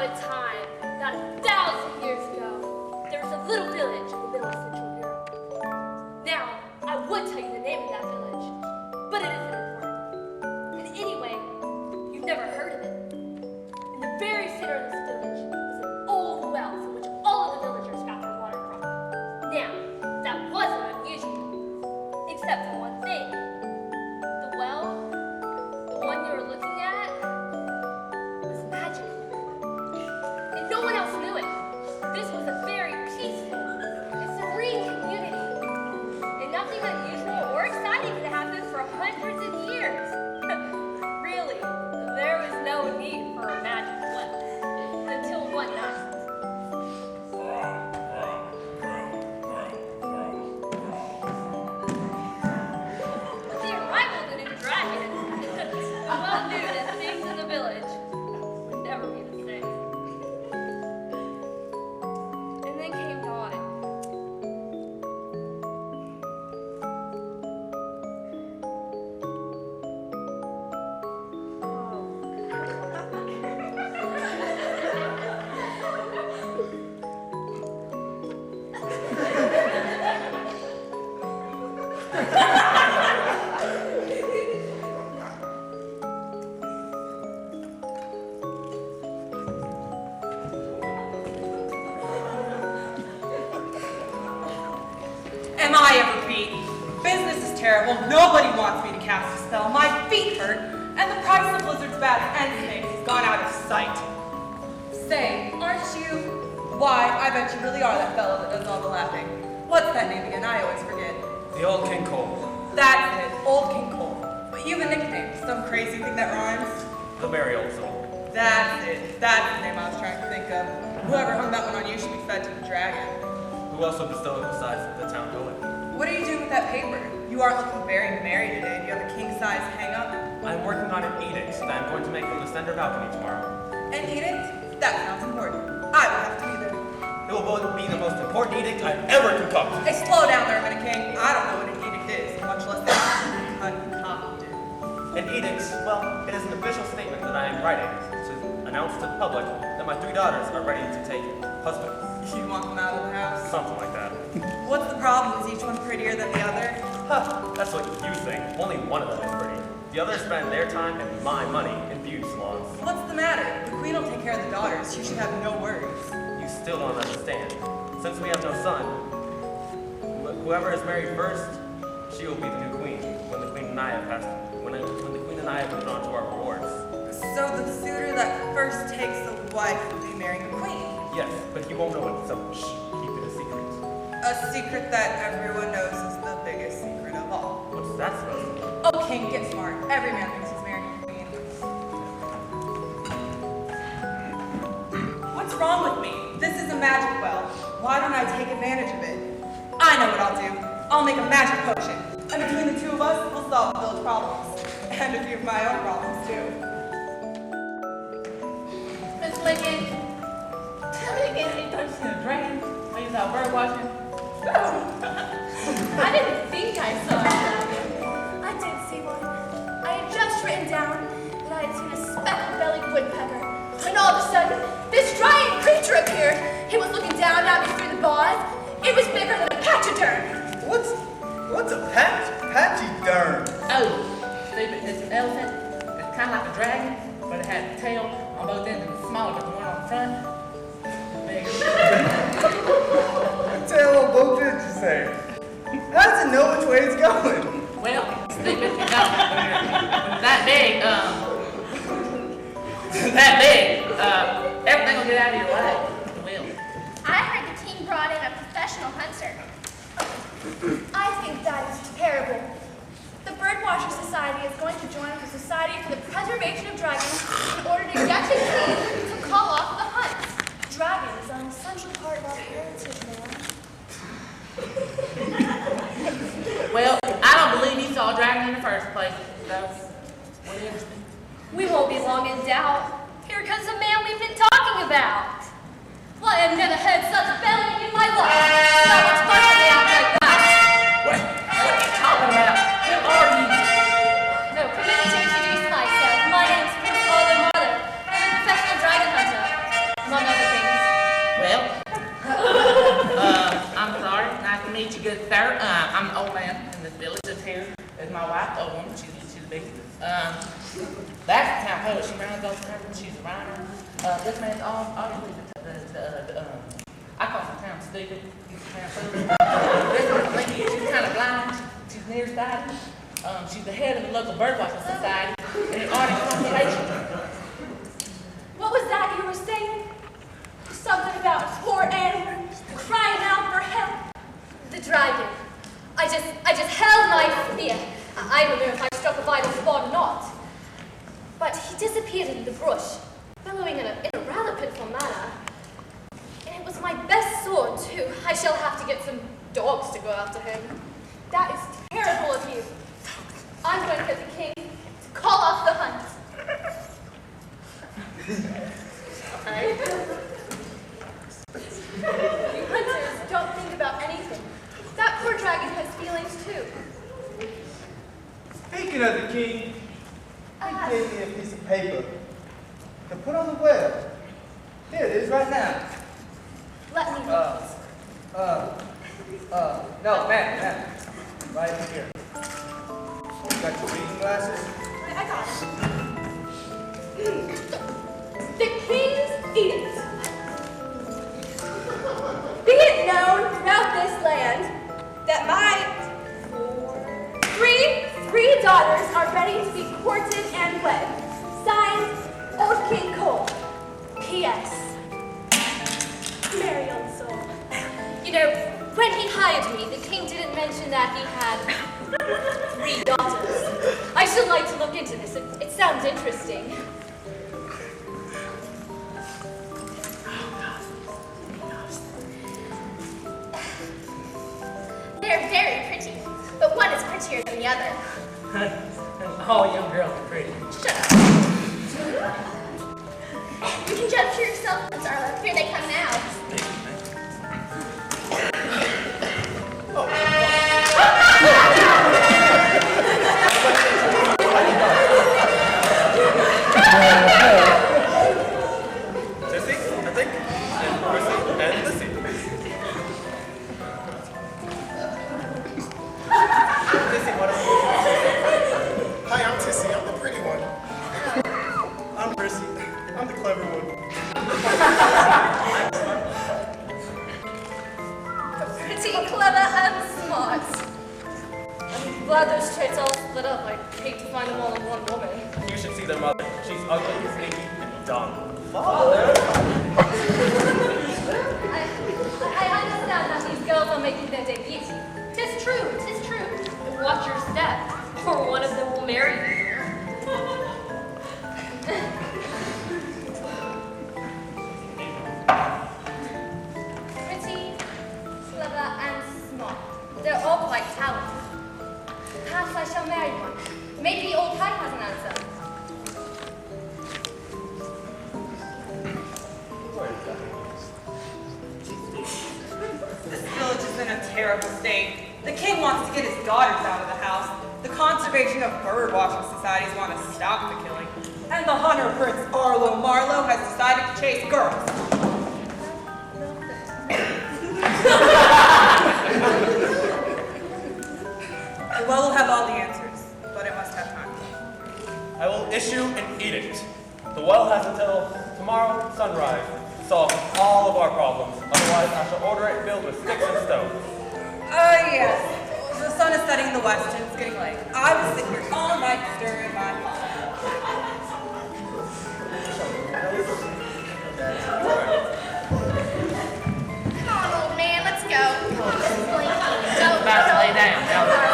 a time, about 1,000 years ago, there was a little village in the middle of Central Europe. Now, I would tell you the name of that village, but it isn't important. And anyway, you've never heard of it. In the very center of this village was an old well from which all of the villagers got their water from. Now, that wasn't unusual, except for one thing. The well, the one you were looking at, was magical. And no one else knew it. This was a very peaceful and serene community. And nothing unusual or exciting had happened for hundreds of years. Really, there was no need for a magic well until one night. With the arrival of the new dragon, well knew that things in the village would never be the same. And then came dawn. Am I ever beat? Business is terrible. Nobody wants me to cast a spell. My feet hurt, and the price of lizards, bats, and snakes has gone out of sight. Say, aren't you? Why, I bet you really are that fellow that does all the laughing. What's that name again? I always forget. The old King Cole. That's it, Old King Cole. But you have a nickname, some crazy thing that rhymes. The merry old soul. That's it. That's the name I was trying to think of. Whoever hung that one on you should be fed to the dragon. Who else would bestow it besides the town bully? What are you doing with that paper? You aren't looking very merry today. Do you have a king-size hang-up? I'm working on an edict that I'm going to make from the center balcony tomorrow. An edict? That sounds important. I will have to be there. It will both be the most important edict I've ever concocted. Hey, slow down there, Minute King. I don't know what an edict is, much less concocted. An edict, well, it is an official statement that I am writing to announce to the public that my 3 daughters are ready to take husbands. You want them out of the house? Something like that. What's the problem? Is each one prettier than the other? Huh, that's what you think. Only one of them is pretty. The others spend their time and my money in beauty salons. What's the matter? The queen will take care of the daughters. You should have no worries. You still don't understand. Since we have no son, whoever is married first, she will be the new queen when the queen and I have passed. When the queen and I have moved on to our rewards. So the suitor that first takes the wife will be marrying the queen? Yes, but he won't know it, so shh, keep it a secret. A secret that everyone knows is the biggest secret of all. What's that supposed to mean? Oh, King, get smart. Every man thinks he's marrying a queen. What's wrong with me? This is a magic well. Why don't I take advantage of it? I know what I'll do. I'll make a magic potion. And between the two of us, we'll solve the village problems. And a few of my own problems, too. Miss Lincoln, tell me again, you don't see a dragon when you was out bird watching? I didn't think I saw a dragon. I did see one. I had just written down that I had seen a speckled-bellied woodpecker. When all of a sudden, this giant creature appeared. It was looking down at me through the bars. It was bigger than a pachyderm. What's a pachyderm? Oh, stupid, it's an elephant. It's kind of like a dragon, but it had a tail on both ends and it's smaller than the one on the front. Bigger. Tail on both ends, you say? How does it know which way it's going? Well, stupid, you know, that big, everything will get out of your way. It will. I heard the king brought in a professional hunter. I think that is terrible. The Birdwatcher Society is going to join the Society for the Preservation of Dragons in order to get the king to call off the hunts. Dragons are an essential part of our heritage, man. Well, I don't believe he saw a dragon in the first place. That's what it is. We won't be long in doubt. Here comes the man we've been talking about. Well, I have never heard such belling in my life. So much fun to be out like that. What are you talking about? Who are you? No, permit me to introduce myself. My name's Prince Mother. I'm a professional dragon hunter. That's the town poet. She runs those hunts. She's a rhymer. This man's obviously I call the town stupid. He's the town fool. This lady, she's kind of blind. She's nearsighted. She's the head of the local birdwatching society and an art and conservation. What was that you were saying? Something about a poor animal crying out for help. The dragon. I just held my spear. I don't know if I struck a vital spot or not. But he disappeared into the brush, bellowing in a rather pitiful manner. And it was my best sword, too. I shall have to get some dogs to go after him. That is terrible of you. I'm going to get the king to call off the hunt. You hunters don't think about anything. That poor dragon has feelings too. Speaking of the king, he gave me a piece of paper to put on the web. Here it is right now. Let me read. No, man. Right here. You got your reading glasses? I got it. The king's edict. Be it known throughout this land that my three daughters are ready to be courted and wed. Signed, Old King Cole. P.S. Marry on soul. You know, when he hired me, the king didn't mention that he had 3 daughters. I should like to look into this. It sounds interesting. They're very pretty, but one is prettier than the other. All young girls are pretty. Shut up. You can judge for yourself, Darla. Here they come now. Sissy, I think, and Percy, and Lissy. Sissy, what is Hi, I'm Tissy. I'm the pretty one. I'm Percy. I'm the clever one. Pretty clever and smart. I'm glad those traits all split up. I'd hate to find them all in one woman. You should see their mother. She's ugly, sneaky, and dumb. I understand that these girls are making their debut. Tis true. Watch your step, or one of them will marry you. Pretty, clever, and smart. They're all quite talented. Perhaps I shall marry one. Maybe old Hyde has an answer. This village is in a terrible state. The king wants to get his daughters out of the house. The conservation of bird watching societies want to stop the killing. And the hunter Prince Arlo Marlowe has decided to chase girls. The well will have all the answers, but it must have time. I will issue an edict. The well has until tomorrow sunrise to solve all of our problems. Otherwise, I shall order it filled with sticks and stones. Yes. The sun is setting in the west and it's getting late. I will sit here all night stirring my pot. Come on, old man, let's go. Come on, Mrs. Blinky. Go, About to lay down. Now, come on.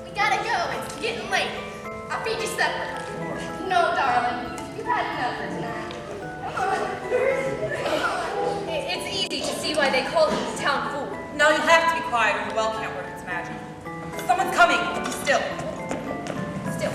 We gotta go. It's getting late. I'll feed you supper. No, darling. You've had enough for tonight. Come on. It's easy to see why they call him the town fool. No, you have to be quiet or the well can't work its magic. Someone's coming. Be still. Still.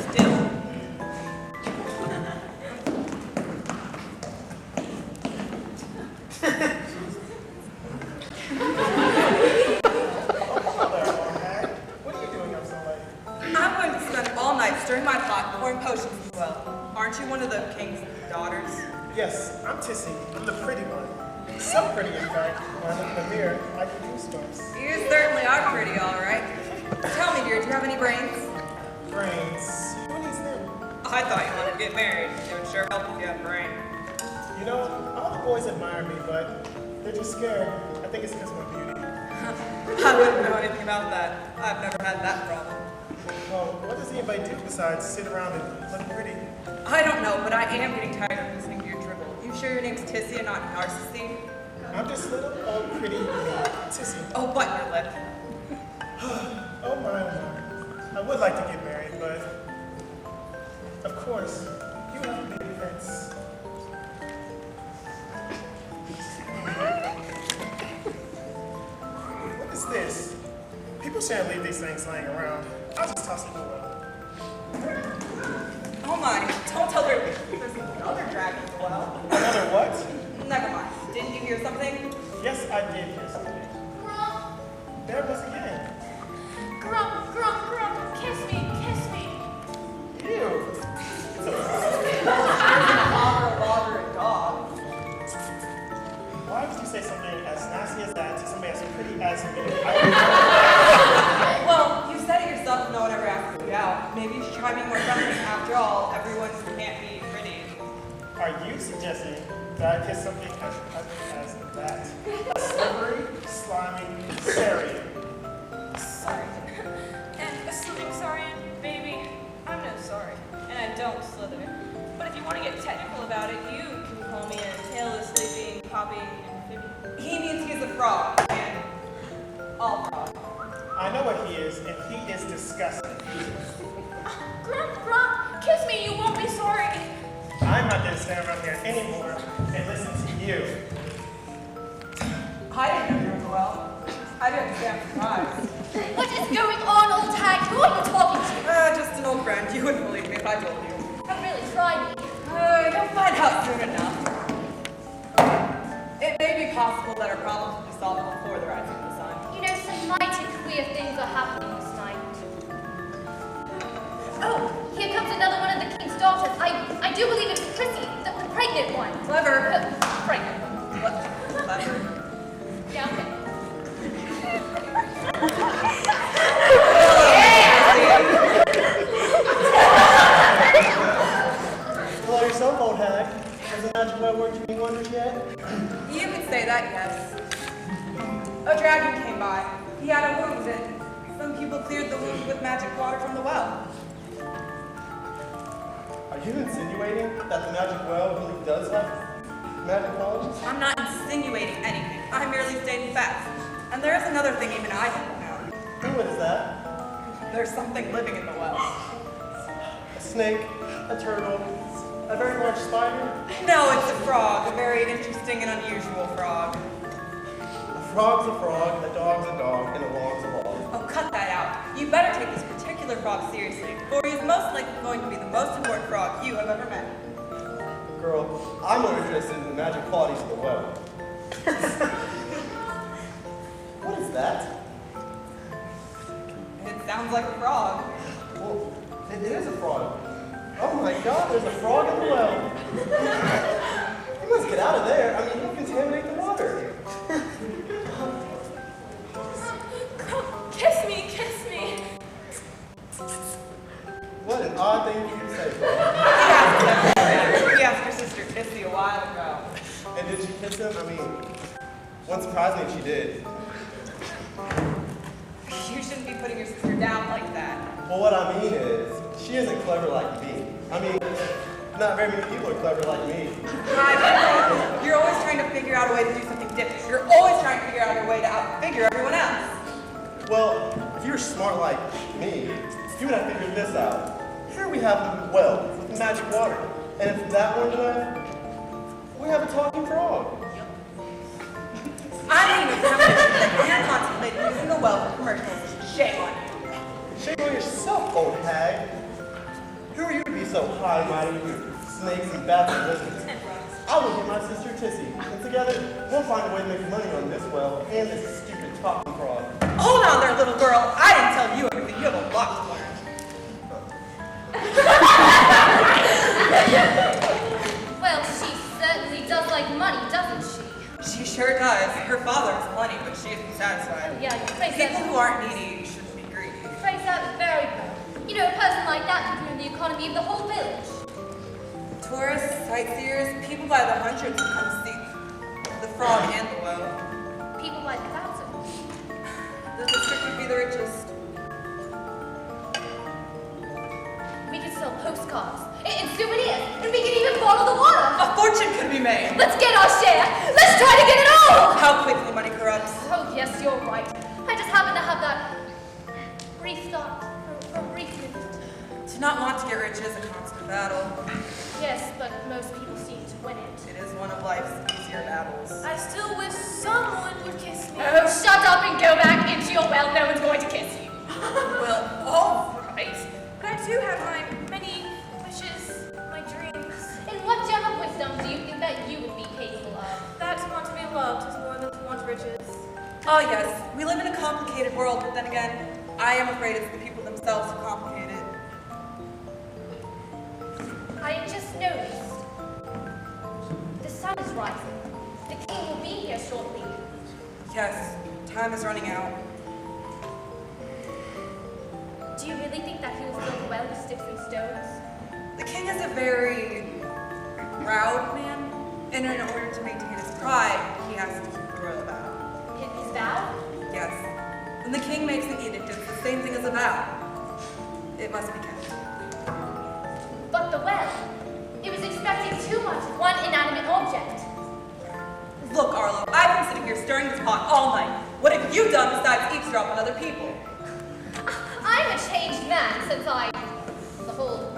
stirring my pot, pouring potions as well. Aren't you one of the king's daughters? Yes, I'm Tissy. I'm the pretty one. So pretty, in fact. When I look in the mirror, I get goosebumps. You certainly are pretty, all right. Tell me, dear, do you have any brains? Brains. Who needs them? I thought you wanted to get married. It would sure help if you had a brain. You know, all the boys admire me, but they're just scared. I think it's because of my beauty. I wouldn't know anything about that. I've never had that problem. Well, what does anybody do besides sit around and look pretty? I don't know, but I am getting tired of listening to your dribble. You sure your name's Tissy and not Narcissi? I'm just little old pretty Tissy. Oh, bite your lip. Oh my, oh my. I would like to get married, but of course, you have to be a prince. What is this? People shouldn't leave these things laying around. I'll just toss them away. Oh my, don't tell her there's another dragon as well. Another what? Never mind. Didn't you hear something? Yes, I did hear something. Grump, There it was again. grump, grump, grump. Kiss me, kiss me. Ew. Father, and dog. Why would you say something as nasty as that to somebody as pretty as me? Well, you said it yourself, no one ever asked you out. Maybe you should try being more friendly. After all, everyone can't be pretty. Are you suggesting that I kiss something as that? A slippery, slimy Sarian. Sorry. And assuming sorry, baby, I'm no sorry. And I don't slither. But if you want to get technical about it, you can call me a tailless, sleeping, hopping amphibian. He means he's a frog, and all frogs. I know what he is, and he is disgusting. Grump, grump. Kiss me, you won't be sorry. I'm not going to stand around here anymore and listen to you. I didn't know you were well. I didn't stand surprised. What is going on, old hag? Who are you talking to? Just an old friend. You wouldn't believe me if I told you. Don't really try me. You'll find out soon enough. It may be possible that our problems will be solved before the rising of the sun. You know, some mighty queer things are happening this night. Oh, here comes another one of the king's daughters. I do believe it's Prissy, the pregnant one. Clever. Pregnant one. What? Clever. Yeah, okay. Hello yourself, old hag. Has the magic well worked any wonders yet? You could say that, yes. A dragon came by. He had a wound, and some people cleared the wound with magic water from the well. Are you insinuating that the magic well really does have magic qualities? I'm not insinuating anything. I'm merely stating facts. And there is another thing even I didn't know. And what is that? There's something living in the well. A snake, a turtle, a very large spider? No, it's a frog. A very interesting and unusual frog. A frog's a frog, a dog's a dog, and a log's a log. Oh, cut that out. You better take this particular frog seriously, for he is most likely going to be the most important frog you have ever met. Girl, I'm more interested in the magic qualities of the well. What is that? It sounds like a frog. Well, it is a frog. Oh my god, there's a frog in the well. You must get out of there. I mean, you'll contaminate the water. Kiss me, kiss me. What an odd thing for you to say. He asked your sister Issy a while ago. And did she kiss him? I mean, wouldn't surprise me if she did. You shouldn't be putting your sister down like that. Well, what I mean is, she isn't clever like me. I mean, not very many people are clever like me. You're always trying to figure out a way to do something different. You're always trying to figure out a way to outfigure everyone else. Well, if you were smart like me, you would have figured this out. Here we have a well with magic water. And if that weren't enough, we have a talking frog. I don't even have that you're contemplating using the well for commercials. Shame on you. Shame on yourself, old hag. Who are you to be so high-mighty with snakes and bats and lizards? I will get my sister Tissy, and together we'll find a way to make money on this well and this stupid talking frog. Hold on there, little girl. I didn't tell you everything. You have a lot to learn. People who aren't needy shouldn't be greedy. Phrase that very well. You know, a person like that could ruin the economy of the whole village. Tourists, sightseers, people by the hundreds who come see the frog and the well. People like thousands. The district would be the richest. We could sell postcards and souvenirs, and we could even bottle the water. A fortune could be made. Let's get our share. Let's try to get it all. How quickly money corrupts. Oh, yes, you're right. I just happen to have that brief thought, or brief minute. To not want to get rich is a constant battle. Yes, but most people seem to win it. It is one of life's easier battles. I still wish someone would kiss me. Oh, shut up and go back into your well. No one's going to kiss you. Well, all right. But I do have my many wishes, my dreams. And what gem of wisdom do you think that you would be capable of? That to want to be loved is more than to want riches. Oh yes, we live in a complicated world, but then again, I am afraid it's the people themselves who complicate it. I have just noticed. The sun is rising. The king will be here shortly. Yes, time is running out. Do you really think that he will fill the well with sticks and stones? The king is a very proud man, and in order to maintain his pride, he has to keep the royal vow. His vow? Yes, when the king makes an edict, it's the same thing as a vow. It must be kept. But the well. It was expecting too much of one inanimate object. Look, Arlo, I've been sitting here stirring this pot all night. What have you done besides eavesdrop on other people? I'm a changed man since the whole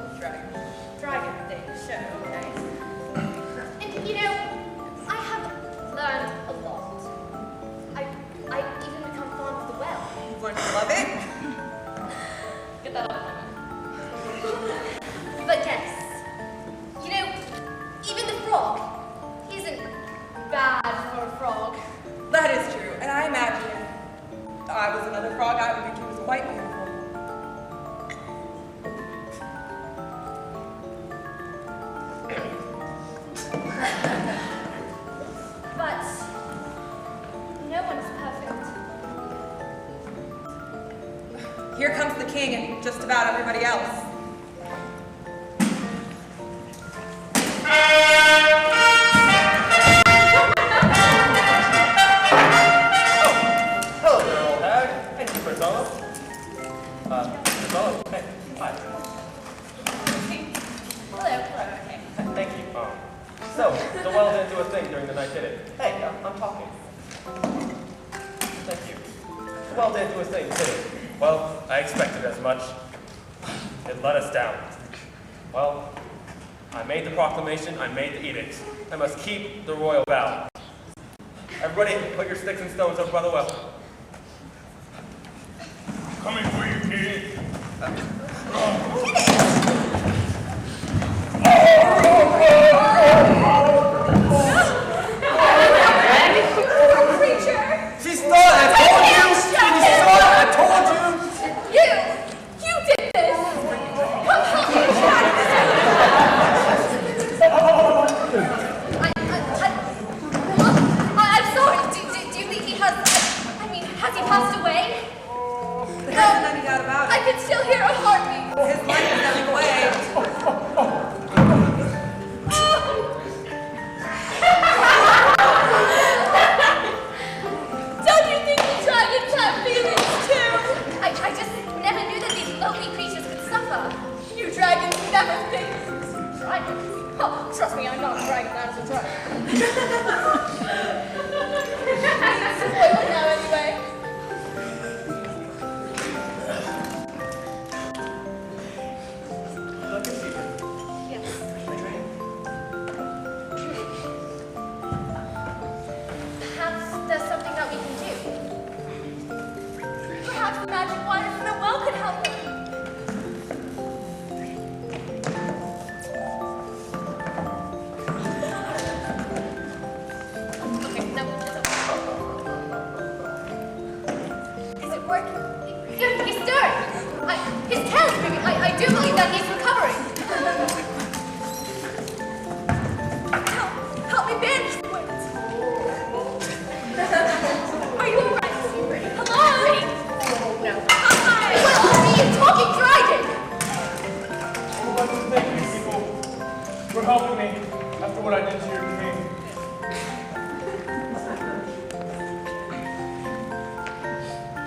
dragon thing show, okay? And you know, I have learned a lot. I even become fond of the well. You've learned to love it? Get that out of my But yes, you know, even the frog isn't bad for a frog. That is true, and I imagine if I was another frog, I would think he was quite beautiful. But no one is perfect. Here comes the king and just about everybody else. Hello there, old hag. Thank you, Prince Olive. Prince Olive, hey, hi. Hello, okay. Thank you. So, the well didn't do a thing during the night, did it? Hey, I'm talking. Thank you. The well didn't do a thing, did it? Well, I expected as much. It let us down. Well, I made the proclamation, I made the edict. I must keep the royal vow. Everybody, put your sticks and stones up by the well. Coming for you, king. Creature! She stole it! I told you! She stole it! I told you! You did this! Come help me track this I'm sorry. Do you think he has? I mean, has he passed away? There isn't any doubt about I it. can still hear a heartbeat. His life is ebbing away. Don't you think the dragons have feelings too? I just never knew that these lovely creatures could suffer. You dragons never think. Dragons? Oh, trust me, I'm not a dragon. That is a dragon. I'm spoiled now anyway. Look at you. Yes. My dream. Perhaps there's something that we can do. Perhaps the magic water from the well could help him. Okay, no, it's okay. Is it working? He's stirring. His tail's moving. I do believe that he's recovering. Help me banish the winds. Are you alright? Hello? what I did to your king.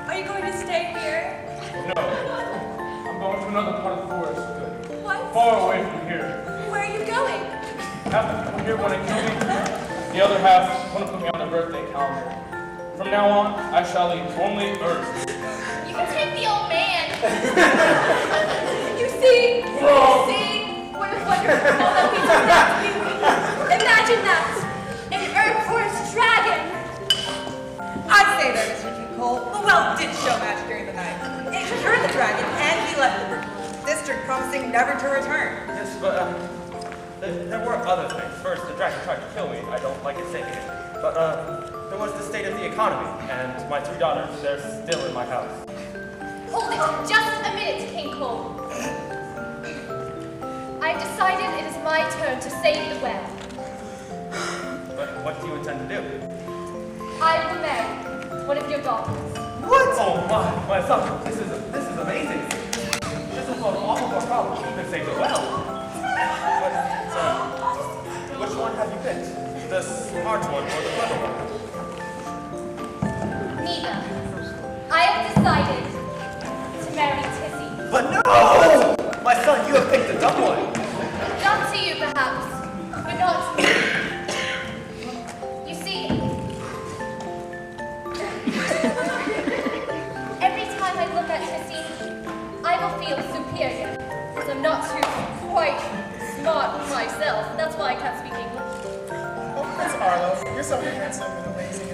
Are you going to stay here? No. I'm going to another part of the forest. What? Far away from here. Where are you going? Half the people here want to kill me. The other half want to put me on their birthday calendar. From now on, I shall leave only Earth. You can take the old man. You see? What a wonderful world that we turned out to be. Imagine that. An earth forest dragon. I'd say there, Mr. King Cole. The well did show magic during the night. It cured the dragon, and he left the district promising never to return. Yes, but there were other things. First, the dragon tried to kill me. I don't like it saying it. But there was the state of the economy, and my 2 daughters. They're still in my house. Hold it just a minute, King Cole. I've decided it is my turn to save the well. But what do you intend to do? I will marry one of your daughters. What? Oh my son, this is amazing. This will solve all of our problems, even save the well. But, which one have you picked? The smart one or the clever one? Neither. I have decided to marry Tissy. But no! My son, you have picked the dumb one. Dumb to you, perhaps, but not to me. You see, every time I look at Tissy, I will feel superior, because I'm not too quite smart myself. That's why I can't speak English. Oh, Prince Arlo, you're so handsome and amazing.